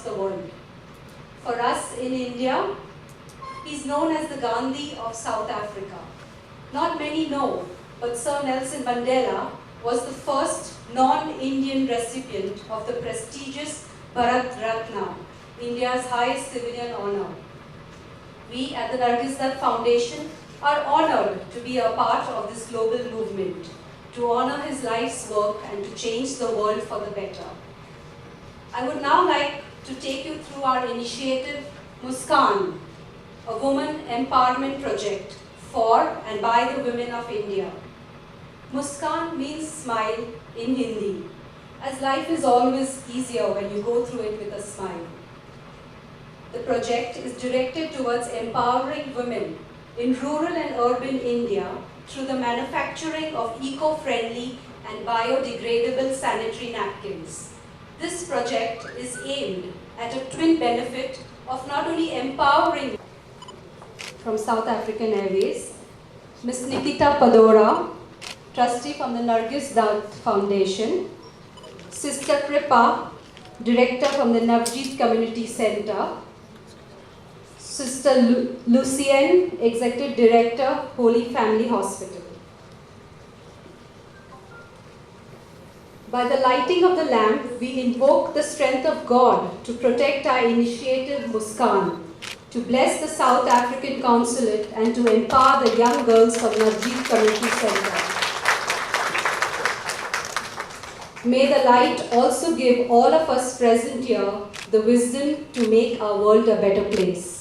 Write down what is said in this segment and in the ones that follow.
the world. For us in India, he's known as the Gandhi of South Africa. Not many know, but Sir Nelson Mandela was the first non-Indian recipient of the prestigious Bharat Ratna, India's highest civilian honor. We at the Nargis Dutt Foundation are honored to be a part of this global movement, to honor his life's work and to change the world for the better. I would now like to take you through our initiative, Muskaan, a woman empowerment project for and by the women of India. Muskaan means smile in Hindi, as life is always easier when you go through it with a smile. The project is directed towards empowering women in rural and urban India through the manufacturing of eco-friendly and biodegradable sanitary napkins. This project is aimed at a twin benefit of not only empowering from South African Airways, Ms. Nikita Padora, trustee from the Nargis Dutt Foundation, Sister Kripa, director from the Navjeet Community Center, Sister Lucienne, Executive Director, Holy Family Hospital. By the lighting of the lamp, we invoke the strength of God to protect our initiative Muskaan, to bless the South African Consulate and to empower the young girls from Navjeet Community Center. May the light also give all of us present here the wisdom to make our world a better place.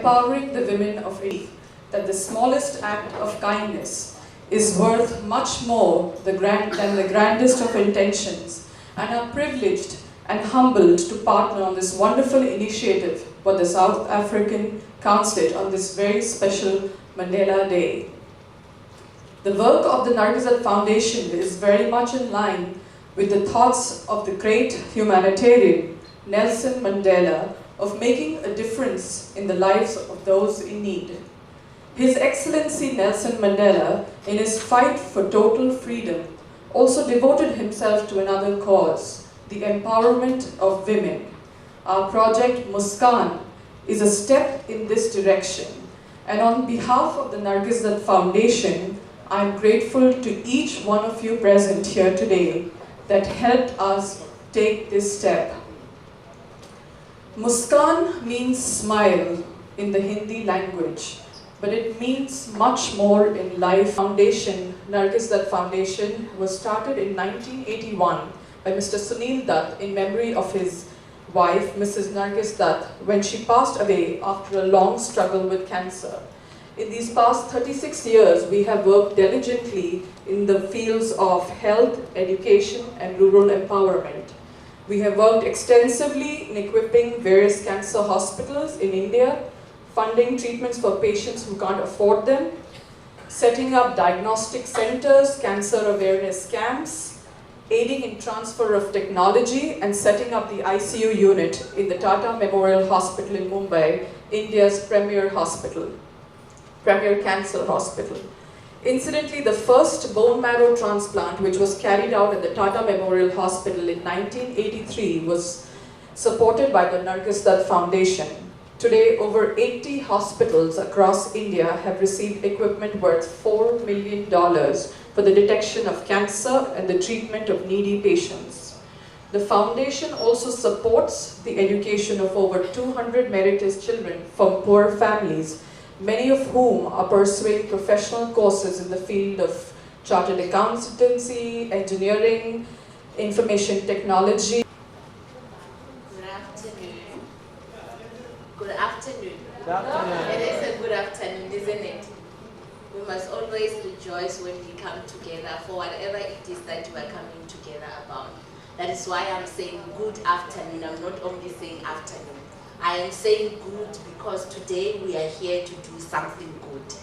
empowering the women of India, that the smallest act of kindness is worth much more than the grandest of intentions, and are privileged and humbled to partner on this wonderful initiative for the South African Consulate on this very special Mandela Day. The work of the Nargis Foundation is very much in line with the thoughts of the great humanitarian Nelson Mandela of making a difference in the lives of those in need. His Excellency Nelson Mandela, in his fight for total freedom, also devoted himself to another cause, the empowerment of women. Our project Muskan is a step in this direction, and on behalf of the Nargis Foundation, I am grateful to each one of you present here today that helped us take this step. Muskan means smile in the Hindi language, but it means much more in life. Nargis Dutt Foundation was started in 1981 by Mr. Sunil Dutt in memory of his wife, Mrs. Nargis Dutt, when she passed away after a long struggle with cancer. In these past 36 years, we have worked diligently in the fields of health, education, and rural empowerment. We have worked extensively in equipping various cancer hospitals in India, funding treatments for patients who can't afford them, setting up diagnostic centers, cancer awareness camps, aiding in transfer of technology, and setting up the ICU unit in the Tata Memorial Hospital in Mumbai, India's premier cancer hospital. Incidentally, the first bone marrow transplant, which was carried out at the Tata Memorial Hospital in 1983, was supported by the Nargis Dutt Foundation. Today, over 80 hospitals across India have received equipment worth $4 million for the detection of cancer and the treatment of needy patients. The foundation also supports the education of over 200 meritorious children from poor families, many of whom are pursuing professional courses in the field of chartered accountancy, engineering, information technology. Good afternoon. Good afternoon. Good afternoon. It is a good afternoon, isn't it? We must always rejoice when we come together for whatever it is that we are coming together about. That is why I'm saying good afternoon. I'm not only saying afternoon. I am saying good because today we are here to do something good.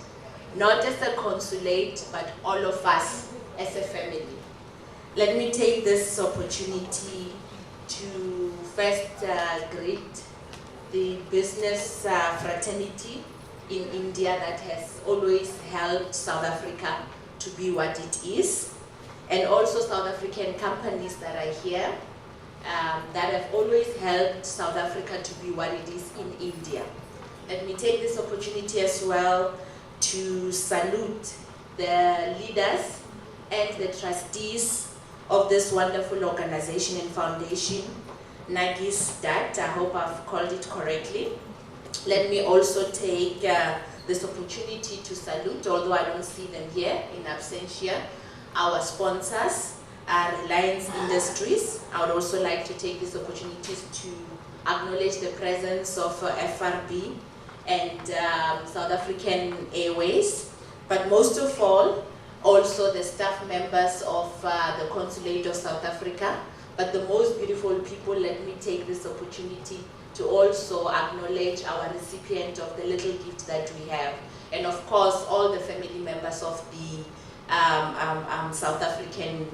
Not as a consulate, but all of us as a family. Let me take this opportunity to first greet the business fraternity in India that has always helped South Africa to be what it is, and also South African companies that are here that have always helped South Africa to be what it is in India. Let me take this opportunity as well to salute the leaders and the trustees of this wonderful organization and foundation, Nargis Dutt. I hope I've called it correctly. Let me also take this opportunity to salute, although I don't see them here in absentia, our sponsors, Reliance Industries. I would also like to take this opportunity to acknowledge the presence of FRB and South African Airways, but most of all, also the staff members of the Consulate of South Africa. But the most beautiful people, let me take this opportunity to also acknowledge our recipient of the little gift that we have, and of course all the family members of the South African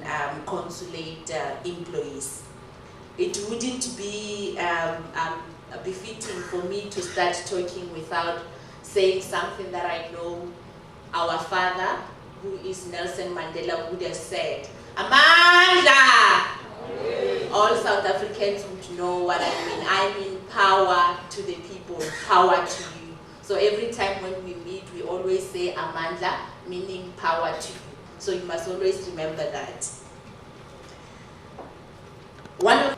consulate employees. It wouldn't be befitting for me to start talking without saying something that I know our father, who is Nelson Mandela, would have said. Amanda! All South Africans would know what I mean. I mean power to the people, power to you. So every time when we meet, we always say Amanda, meaning power to you. So you must always remember that. One of